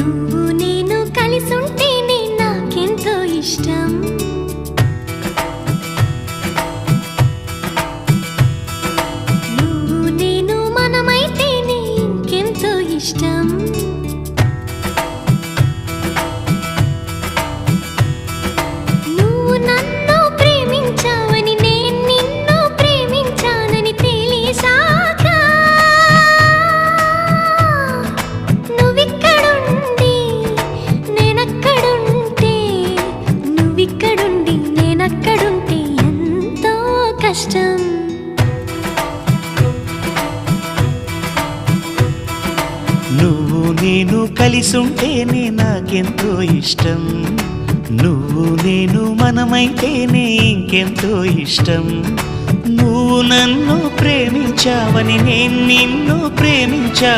నువ్వు నేను కలిసుంటేనే నాకెంతో ఇష్టం. నువ్వు నేను మనమైతేనే ఇంకెంతో ఇష్టం. నువ్వు నన్ను ప్రేమించావని నేను నిన్ను ప్రేమించానని తెలిసాక నువ్విక్కడుండి నేనక్కడుంటే నువ్విక్కడుండి నేనక్కడుంటే ఎంతో కష్టం. నువ్వు నేను కలిసుంటేనే నాకెంతో ఇష్టం. నువ్వు నేను మనమైతేనే ఇంకెంతో ఇష్టం. నువ్వు నన్ను ప్రేమించావని నేను నిన్ను ప్రేమించాను.